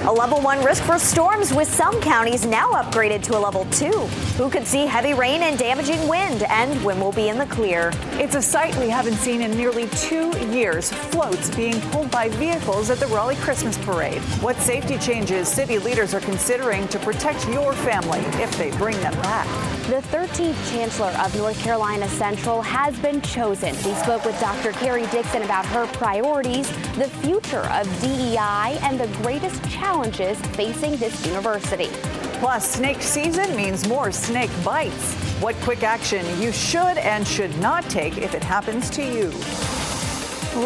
A level 1 risk for storms with some counties now upgraded to a level 2. Who could see heavy rain and damaging wind, and when we'll be in the clear? It's a sight we haven't seen in nearly 2 years. Floats being pulled by vehicles at the Raleigh Christmas parade. What safety changes city leaders are considering to protect your family if they bring them back. The 13th Chancellor of North Carolina Central has been chosen. We spoke with Dr. Carrie Dixon about her priorities, the future of DEI, and the greatest challenges facing this university. Plus, snake season means more snake bites. What quick action you should and should not take if it happens to you.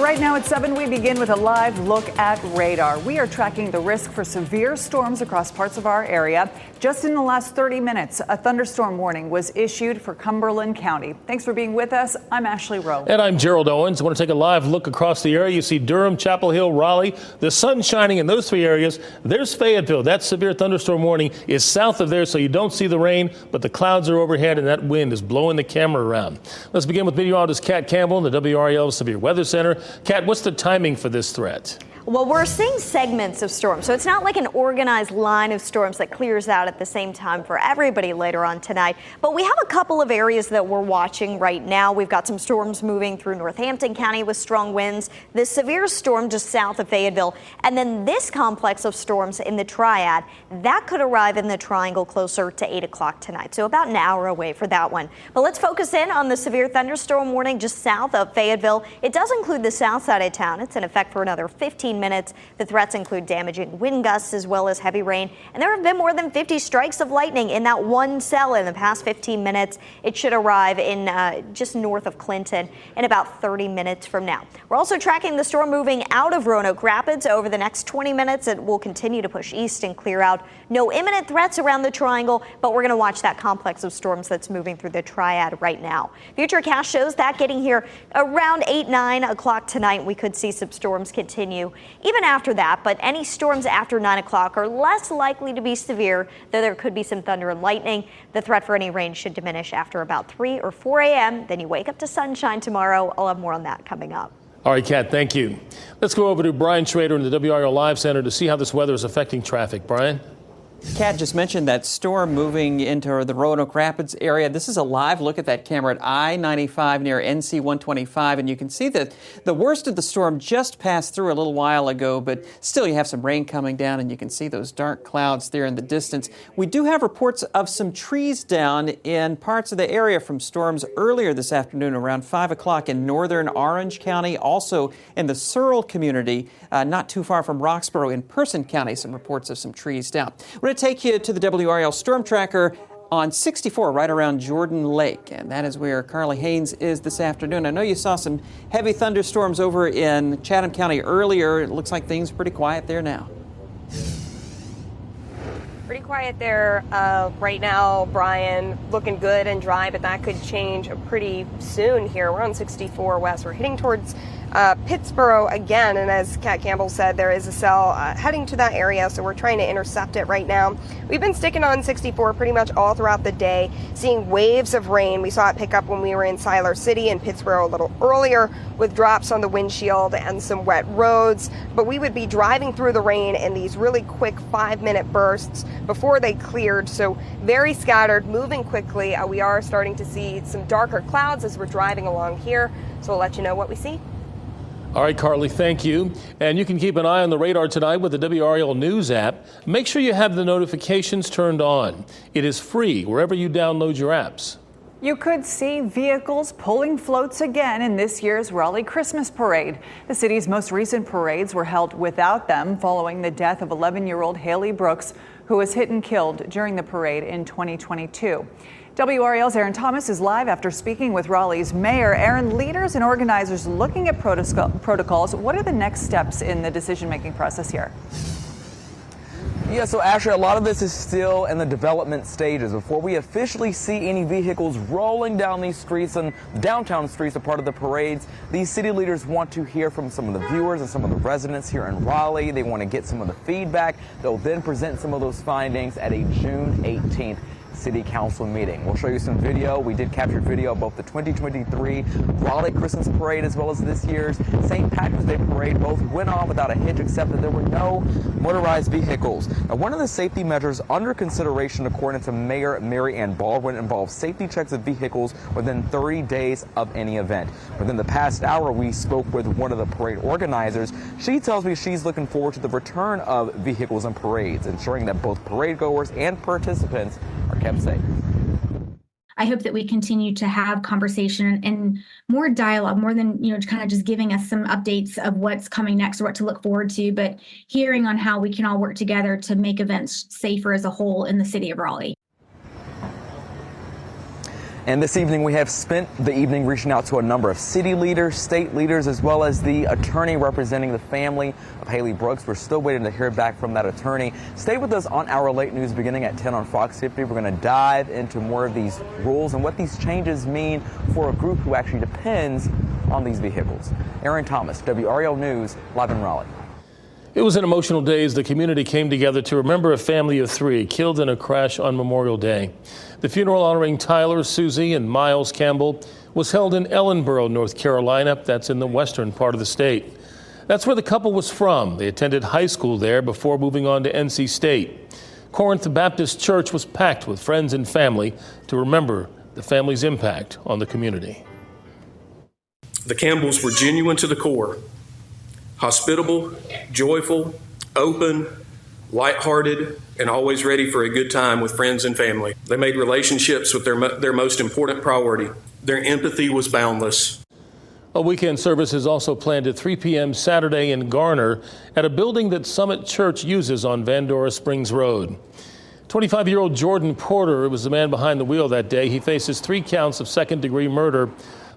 Right now at 7, we begin with a live look at radar. We are tracking the risk for severe storms across parts of our area. Just in the last 30 minutes, a thunderstorm warning was issued for Cumberland County. Thanks for being with us. I'm Ashley Rowe. And I'm Gerald Owens. I want to take a live look across the area. You see Durham, Chapel Hill, Raleigh. The sun shining in those 3 areas. There's Fayetteville. That severe thunderstorm warning is south of there, so you don't see the rain, but the clouds are overhead and that wind is blowing the camera around. Let's begin with meteorologist Kat Campbell in the WRAL Severe Weather Center. Kat, what's the timing for this threat? Well, we're seeing segments of storms, so it's not like an organized line of storms that clears out at the same time for everybody later on tonight. But we have a couple of areas that we're watching right now. We've got some storms moving through Northampton County with strong winds, this severe storm just south of Fayetteville, and then this complex of storms in the Triad. That could arrive in the Triangle closer to 8 o'clock tonight, so about an hour away for that one. But let's focus in on the severe thunderstorm warning just south of Fayetteville. It does include the south side of town. It's in effect for another 15 minutes. The threats include damaging wind gusts as well as heavy rain. And there have been more than 50 strikes of lightning in that one cell in the past 15 minutes. It should arrive in just north of Clinton in about 30 minutes from now. We're also tracking the storm moving out of Roanoke Rapids over the next 20 minutes. It will continue to push east and clear out. No imminent threats around the Triangle, but we're going to watch that complex of storms that's moving through the Triad right now. Futurecast shows that getting here around 8, 9 o'clock tonight. We could see some storms continue even after that, but any storms after 9 o'clock are less likely to be severe, though there could be some thunder and lightning. The threat for any rain should diminish after about 3 or 4 a.m. Then you wake up to sunshine tomorrow. I'll have more on that coming up. All right, Kat, thank you. Let's go over to Brian Schrader in the WRL Live Center to see how this weather is affecting traffic. Brian? Kat just mentioned that storm moving into the Roanoke Rapids area. This is a live look at that camera at I-95 near NC 125, and you can see that the worst of the storm just passed through a little while ago, but still you have some rain coming down, and you can see those dark clouds there in the distance. We do have reports of some trees down in parts of the area from storms earlier this afternoon around 5 o'clock in northern Orange County, also in the Searle community, not too far from Roxborough in Person County, some reports of some trees down. We're going to take you to the WRL Storm Tracker on 64 right around Jordan Lake, and that is where Carly Haynes is this afternoon. I know you saw some heavy thunderstorms over in Chatham County earlier. It looks like things are pretty quiet there now. Pretty quiet there right now, Brian. Looking good and dry, but that could change pretty soon here. We're on 64 west. We're heading towards Pittsboro again, and as Kat Campbell said, there is a cell heading to that area, so we're trying to intercept it right now. We've been sticking on 64 pretty much all throughout the day, seeing waves of rain. We saw it pick up when we were in Siler City and Pittsboro a little earlier with drops on the windshield and some wet roads, but we would be driving through the rain in these really quick 5-minute bursts before they cleared, so very scattered, moving quickly. We are starting to see some darker clouds as we're driving along here, so we'll let you know what we see. All right, Carly, thank you. And you can keep an eye on the radar tonight with the WRL News app. Make sure you have the notifications turned on. It is free wherever you download your apps. You could see vehicles pulling floats again in this year's Raleigh Christmas parade. The city's most recent parades were held without them following the death of 11-year-old Haley Brooks, who was hit and killed during the parade in 2022. WRAL's Aaron Thomas is live after speaking with Raleigh's mayor. Aaron, leaders and organizers looking at protocols. What are the next steps in the decision-making process here? Yeah, so Ashley, a lot of this is still in the development stages. Before we officially see any vehicles rolling down these streets and downtown streets, a part of the parades, these city leaders want to hear from some of the viewers and some of the residents here in Raleigh. They want to get some of the feedback. They'll then present some of those findings at a June 18th City Council meeting. We'll show you some video. We did capture video of both the 2023 Raleigh Christmas Parade as well as this year's St. Patrick's Day Parade. Both went on without a hitch, except that there were no motorized vehicles. Now, one of the safety measures under consideration, according to Mayor Mary Ann Baldwin, involves safety checks of vehicles within 30 days of any event. Within the past hour, we spoke with one of the parade organizers. She tells me she's looking forward to the return of vehicles and parades, ensuring that both parade goers and participants are kept safe. I hope that we continue to have conversation and more dialogue, more than, kind of just giving us some updates of what's coming next or what to look forward to, but hearing on how we can all work together to make events safer as a whole in the city of Raleigh. And this evening, we have spent the evening reaching out to a number of city leaders, state leaders, as well as the attorney representing the family of Haley Brooks. We're still waiting to hear back from that attorney. Stay with us on our late news beginning at 10 on Fox 50. We're going to dive into more of these rules and what these changes mean for a group who actually depends on these vehicles. Aaron Thomas, WRAL News, live in Raleigh. It was an emotional day as the community came together to remember a family of 3 killed in a crash on Memorial Day. The funeral honoring Tyler, Susie, and Miles Campbell was held in Ellenboro, North Carolina. That's in the western part of the state. That's where the couple was from. They attended high school there before moving on to NC State. Corinth Baptist Church was packed with friends and family to remember the family's impact on the community. The Campbells were genuine to the core. Hospitable, joyful, open, lighthearted, and always ready for a good time with friends and family. They made relationships with their most important priority. Their empathy was boundless. A weekend service is also planned at 3 p.m. Saturday in Garner at a building that Summit Church uses on Vandora Springs Road. 25-year-old Jordan Porter was the man behind the wheel that day. He faces 3 counts of second-degree murder.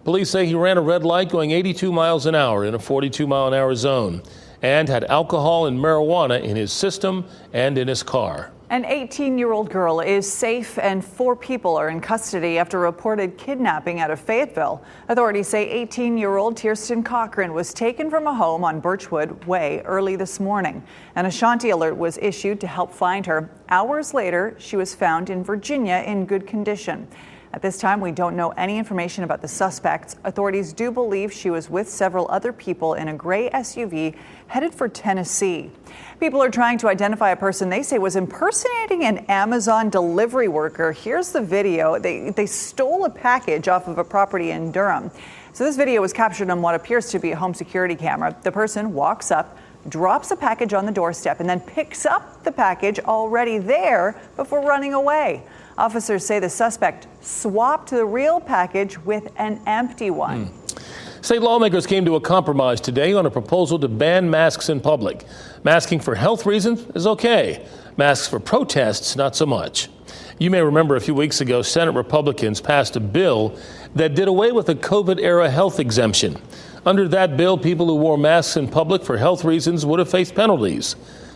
Police say he ran a red light going 82 miles an hour in a 42-mile-an-hour zone and had alcohol and marijuana in his system and in his car. An 18-year-old girl is safe and 4 people are in custody after reported kidnapping out of Fayetteville. Authorities say 18-year-old Tiersten Cochran was taken from a home on Birchwood Way early this morning. An Ashanti alert was issued to help find her. Hours later, she was found in Virginia in good condition. At this time, we don't know any information about the suspects. Authorities do believe she was with several other people in a gray SUV headed for Tennessee. People are trying to identify a person they say was impersonating an Amazon delivery worker. Here's the video. They stole a package off of a property in Durham. So this video was captured on what appears to be a home security camera. The person walks up, drops a package on the doorstep, and then picks up the package already there before running away. Officers say the suspect swapped the real package with an empty one. State lawmakers came to a compromise today on a proposal to ban masks in public. Masking for health reasons is okay. Masks for protests, not so much. You may remember a few weeks ago, Senate Republicans passed a bill that did away with a COVID-era health exemption. Under that bill, people who wore masks in public for health reasons would have faced penalties.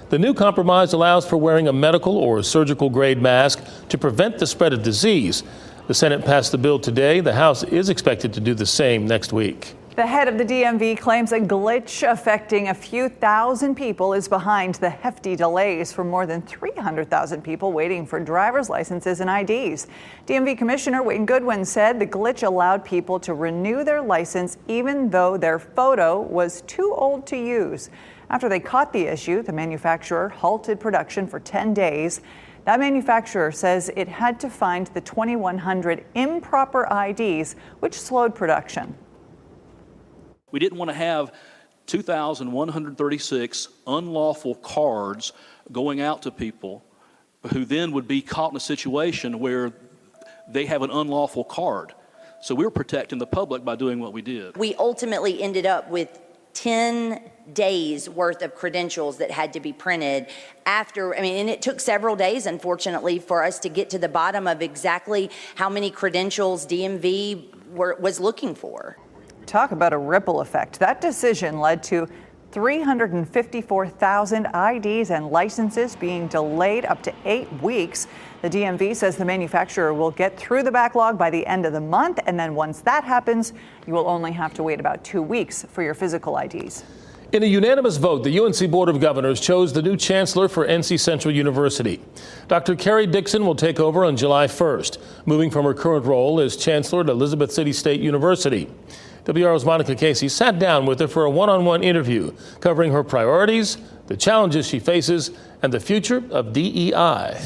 The new compromise allows for wearing a medical or surgical grade mask to prevent the spread of disease. The Senate passed the bill today. The House is expected to do the same next week. The head of the DMV claims a glitch affecting a few thousand people is behind the hefty delays for more than 300,000 people waiting for driver's licenses and IDs. DMV Commissioner Wayne Goodwin said the glitch allowed people to renew their license even though their photo was too old to use. After they caught the issue, the manufacturer halted production for 10 days. That manufacturer says it had to find the 2,100 improper IDs, which slowed production. We didn't want to have 2,136 unlawful cards going out to people who then would be caught in a situation where they have an unlawful card. So we were protecting the public by doing what we did. We ultimately ended up with 10 days worth of credentials that had to be printed and it took several days, unfortunately, for us to get to the bottom of exactly how many credentials DMV was looking for. Talk about a ripple effect. That decision led to 354,000 IDs and licenses being delayed up to 8 weeks. The DMV says the manufacturer will get through the backlog by the end of the month, and then once that happens, you will only have to wait about 2 weeks for your physical IDs. In a unanimous vote, the UNC Board of Governors chose the new chancellor for NC Central University. Dr. Carrie Dixon will take over on July 1st, moving from her current role as chancellor at Elizabeth City State University. WRAL's Monica Casey sat down with her for a one-on-one interview covering her priorities, the challenges she faces, and the future of DEI.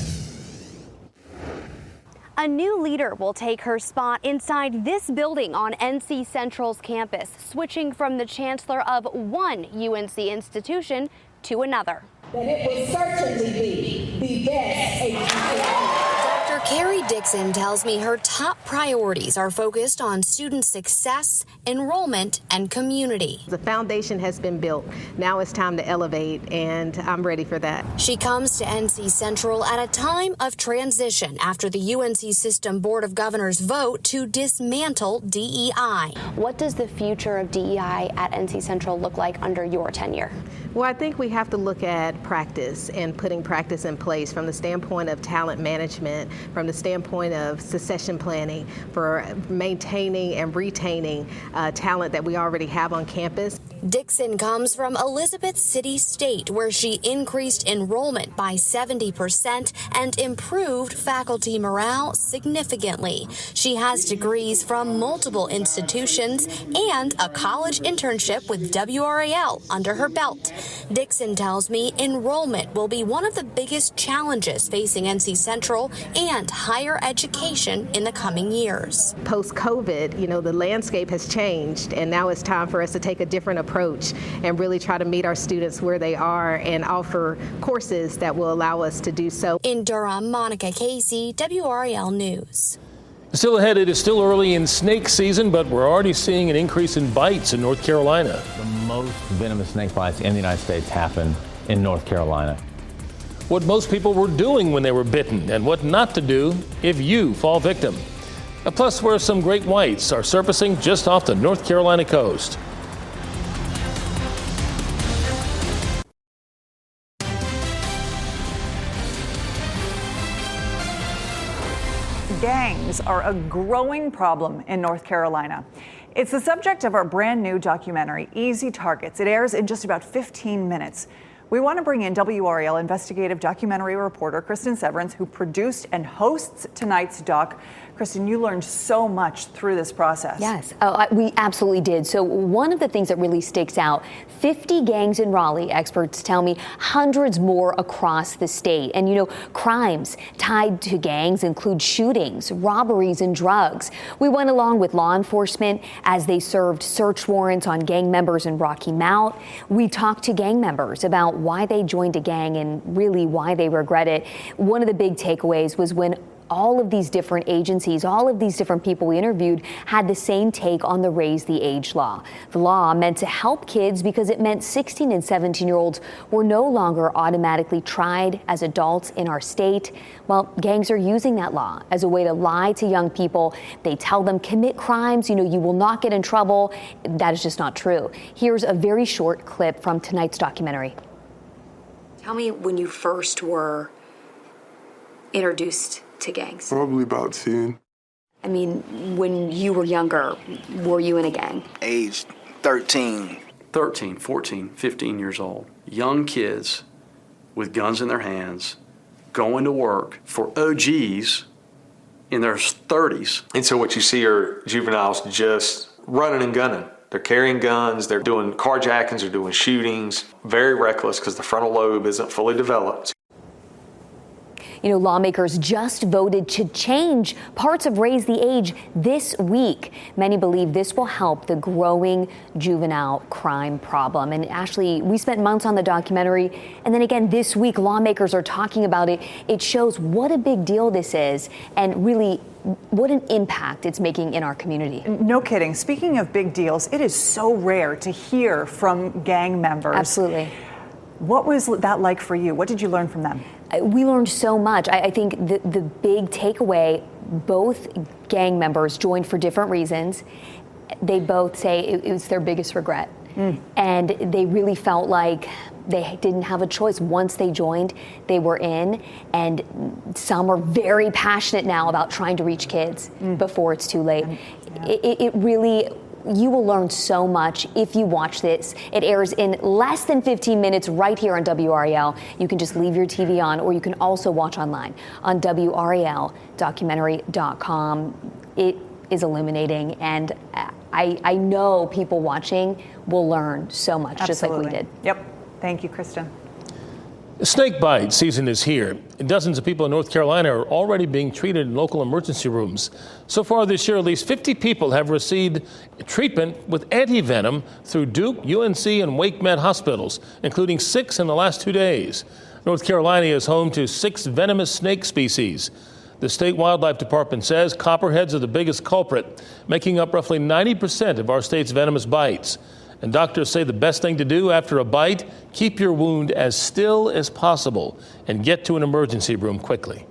A new leader will take her spot inside this building on NC Central's campus, switching from the chancellor of one UNC institution to another. That it will certainly be the best HBCU. Dr. Carrie Dixon tells me her top priorities are focused on student success, enrollment, and community. The foundation has been built. Now it's time to elevate, and I'm ready for that. She comes to NC Central at a time of transition after the UNC System Board of Governors vote to dismantle DEI. What does the future of DEI at NC Central look like under your tenure? Well, I think we have to look at practice and putting practice in place from the standpoint of talent management, from the standpoint of succession planning, for maintaining and retaining talent that we already have on campus. Dixon comes from Elizabeth City State, where she increased enrollment by 70% and improved faculty morale significantly. She has degrees from multiple institutions and a college internship with WRAL under her belt. Dixon tells me enrollment will be one of the biggest challenges facing NC Central and higher education in the coming years. Post-COVID, the landscape has changed, and now it's time for us to take a different approach and really try to meet our students where they are and offer courses that will allow us to do so. In Durham, Monica Casey, WRAL News. Still ahead, it is still early in snake season, but we're already seeing an increase in bites in North Carolina. The most venomous snake bites in the United States happen in North Carolina. What most people were doing when they were bitten and what not to do if you fall victim. Plus, where some great whites are surfacing just off the North Carolina coast. Gangs are a growing problem in North Carolina. It's the subject of our brand new documentary, Easy Targets. It airs in just about 15 minutes. We want to bring in WRAL investigative documentary reporter Kristen Severance, who produced and hosts tonight's doc. Kristen, you learned so much through this process. Yes, we absolutely did. So one of the things that really sticks out, 50 gangs in Raleigh, experts tell me, hundreds more across the state. And crimes tied to gangs include shootings, robberies, and drugs. We went along with law enforcement as they served search warrants on gang members in Rocky Mount. We talked to gang members about why they joined a gang and really why they regret it. One of the big takeaways was when all of these different agencies, all of these different people we interviewed had the same take on the Raise the Age law. The law meant to help kids because it meant 16 and 17-year-olds were no longer automatically tried as adults in our state. Well, gangs are using that law as a way to lie to young people. They tell them commit crimes, you will not get in trouble. That is just not true. Here's a very short clip from tonight's documentary. Tell me when you first were introduced to gangs. Probably about 10. I mean, when you were younger, were you in a gang? Age 13. 13, 14, 15 years old. Young kids with guns in their hands going to work for OGs in their 30s. And so what you see are juveniles just running and gunning. They're carrying guns, they're doing carjackings, they're doing shootings, very reckless because the frontal lobe isn't fully developed. Lawmakers just voted to change parts of Raise the Age this week. Many believe this will help the growing juvenile crime problem. And Ashley, we spent months on the documentary, and then again this week, lawmakers are talking about it. It shows what a big deal this is and really what an impact it's making in our community. No kidding. Speaking of big deals, it is so rare to hear from gang members. Absolutely. What was that like for you? What did you learn from them? We learned so much. I think the big takeaway, both gang members joined for different reasons. They both say it was their biggest regret. And they really felt like they didn't have a choice. Once they joined, they were in. And some are very passionate now about trying to reach kids before it's too late. It really you will learn so much if you watch this. It airs in less than 15 minutes right here on WRAL. You can just leave your TV on, or you can also watch online on WRALdocumentary.com. It is illuminating, and I know people watching will learn so much, just like we did. Yep. Thank you, Kristen. Snake bite season is here. Dozens of people in North Carolina are already being treated in local emergency rooms. So far this year, at least 50 people have received treatment with antivenom through Duke, UNC, and Wake Med hospitals, including 6 in the last 2 days. North Carolina is home to 6 venomous snake species. The state wildlife department says copperheads are the biggest culprit, making up roughly 90% of our state's venomous bites. And doctors say the best thing to do after a bite, keep your wound as still as possible and get to an emergency room quickly.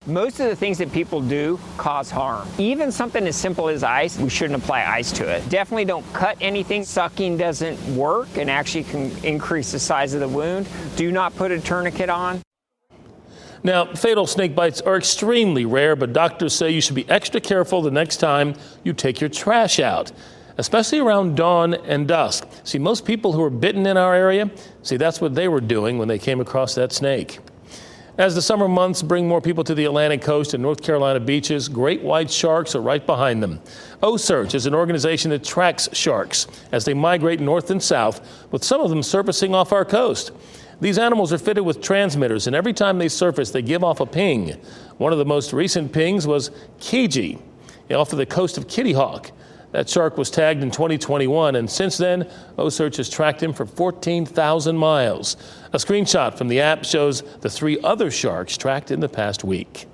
Most of the things that people do cause harm. Even something as simple as ice, we shouldn't apply ice to it. Definitely don't cut anything. Sucking doesn't work and actually can increase the size of the wound. Do not put a tourniquet on. Now, fatal snake bites are extremely rare, but doctors say you should be extra careful the next time you take your trash out, especially around dawn and dusk. See, most people who are bitten in our area, that's what they were doing when they came across that snake. As the summer months bring more people to the Atlantic coast and North Carolina beaches, great white sharks are right behind them. O-Search is an organization that tracks sharks as they migrate north and south, with some of them surfacing off our coast. These animals are fitted with transmitters, and every time they surface, they give off a ping. One of the most recent pings was Keiji, off of the coast of Kitty Hawk. That shark was tagged in 2021, and since then, O-Search has tracked him for 14,000 miles. A screenshot from the app shows the 3 other sharks tracked in the past week.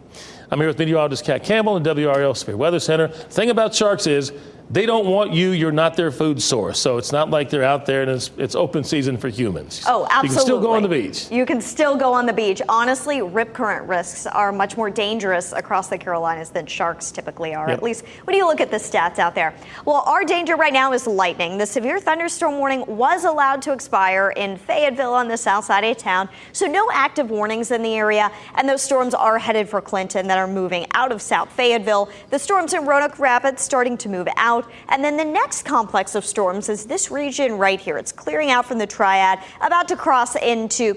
I'm here with meteorologist Kat Campbell in WRAL Severe Weather Center. The thing about sharks is they don't want you. You're not their food source. So it's not like they're out there and it's open season for humans. Oh, absolutely. You can still go on the beach. You can still go on the beach. Honestly, rip current risks are much more dangerous across the Carolinas than sharks typically are. Yep. At least when you look at the stats out there. Well, our danger right now is lightning. The severe thunderstorm warning was allowed to expire in Fayetteville on the south side of town. So no active warnings in the area. And those storms are headed for Clinton that are moving out of South Fayetteville. The storms in Roanoke Rapids starting to move out. And then the next complex of storms is this region right here. It's clearing out from the Triad, about to cross into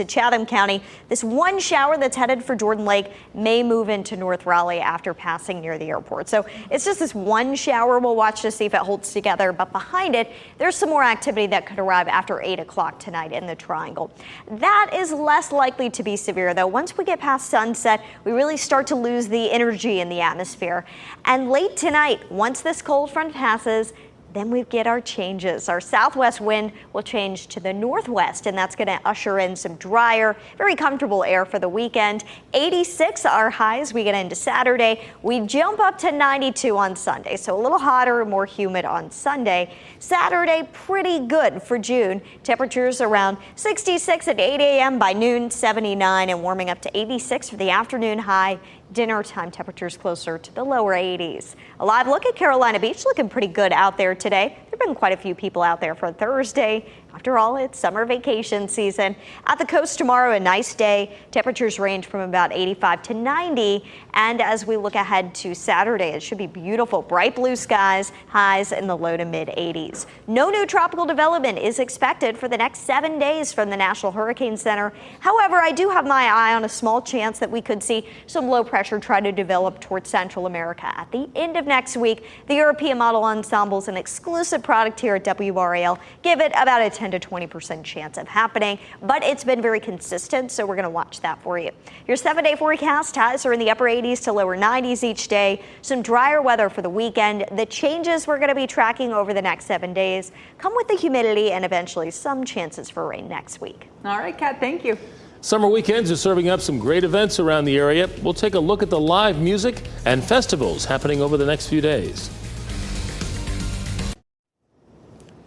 Chatham County. This one shower that's headed for Jordan Lake may move into North Raleigh after passing near the airport. So it's just this one shower. We'll watch to see if it holds together. But behind it, there's some more activity that could arrive after 8 o'clock tonight in the Triangle. That is less likely to be severe, though. Once we get past sunset, we really start to lose the energy in the atmosphere. And late tonight, once this cold front passes, then we get our changes. Our southwest wind will change to the northwest, and that's going to usher in some drier, very comfortable air for the weekend. 86 our highs we get into Saturday. We jump up to 92 on Sunday, so a little hotter, more humid on Sunday. Saturday, pretty good for June. Temperatures around 66 at 8 a.m. by noon, 79, and warming up to 86 for the afternoon high. Dinner time temperatures closer to the lower 80s. A live look at Carolina Beach, looking pretty good out there today. There have been quite a few people out there for Thursday. After all, it's summer vacation season. At the coast tomorrow, a nice day. Temperatures range from about 85 to 90. And as we look ahead to Saturday, it should be beautiful. Bright blue skies, highs in the low to mid 80s. No new tropical development is expected for the next 7 days from the National Hurricane Center. However, I do have my eye on a small chance that we could see some low pressure try to develop towards Central America at the end of next week. The European Model Ensemble is an exclusive product here at WRAL. Give it about a 10 to 20% chance of happening, but it's been very consistent, so we're going to watch that for you. Your 7-day forecast, highs are in the upper 80s to lower 90s each day. Some drier weather for the weekend. The changes we're going to be tracking over the next 7 days come with the humidity and eventually some chances for rain next week. All right, Kat, thank you. Summer weekends are serving up some great events around the area. We'll take a look at the live music and festivals happening over the next few days.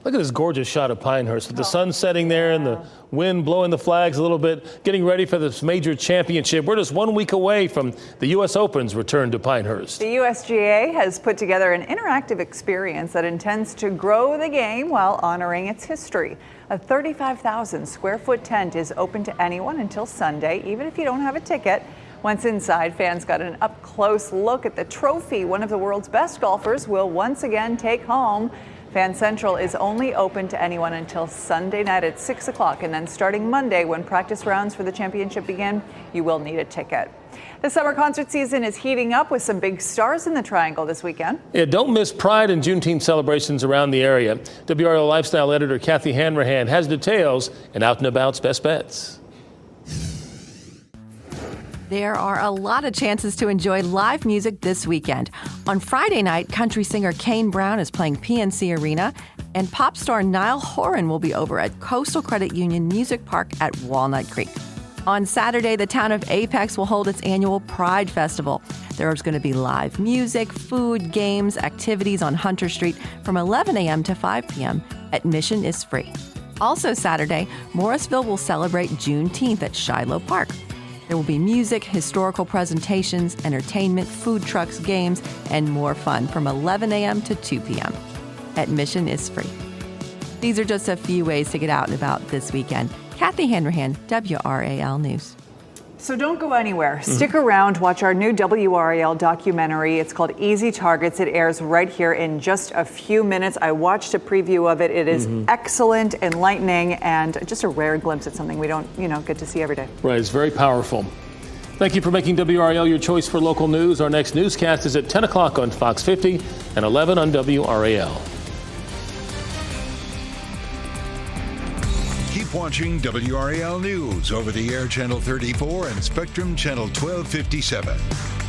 Look at this gorgeous shot of Pinehurst with the sun setting there and the wind blowing the flags a little bit, getting ready for this major championship. We're just 1 week away from the U.S. Open's return to Pinehurst. The USGA has put together an interactive experience that intends to grow the game while honoring its history. A 35,000 square foot tent is open to anyone until Sunday, even if you don't have a ticket. Once inside, fans got an up-close look at the trophy one of the world's best golfers will once again take home. Fan Central is only open to anyone until Sunday night at 6 o'clock, and then starting Monday when practice rounds for the championship begin, you will need a ticket. The summer concert season is heating up with some big stars in the Triangle this weekend. Yeah, don't miss Pride and Juneteenth celebrations around the area. WRAL lifestyle editor Kathy Hanrahan has details and Out and About's best bets. There are a lot of chances to enjoy live music this weekend. On Friday night, country singer Kane Brown is playing PNC Arena, and pop star Niall Horan will be over at Coastal Credit Union Music Park at Walnut Creek. On Saturday, the town of Apex will hold its annual Pride Festival. There's going to be live music, food, games, activities on Hunter Street from 11 a.m. to 5 p.m. Admission is free. Also Saturday, Morrisville will celebrate Juneteenth at Shiloh Park. There will be music, historical presentations, entertainment, food trucks, games, and more fun from 11 a.m. to 2 p.m. Admission is free. These are just a few ways to get out and about this weekend. Kathy Hanrahan, WRAL News. So don't go anywhere. Stick around, watch our new WRAL documentary. It's called Easy Targets. It airs right here in just a few minutes. I watched a preview of it. It is excellent, enlightening, and just a rare glimpse at something we don't, get to see every day. Right, it's very powerful. Thank you for making WRAL your choice for local news. Our next newscast is at 10 o'clock on Fox 50 and 11 on WRAL. Keep watching WRAL News over the air Channel 34 and Spectrum Channel 1257.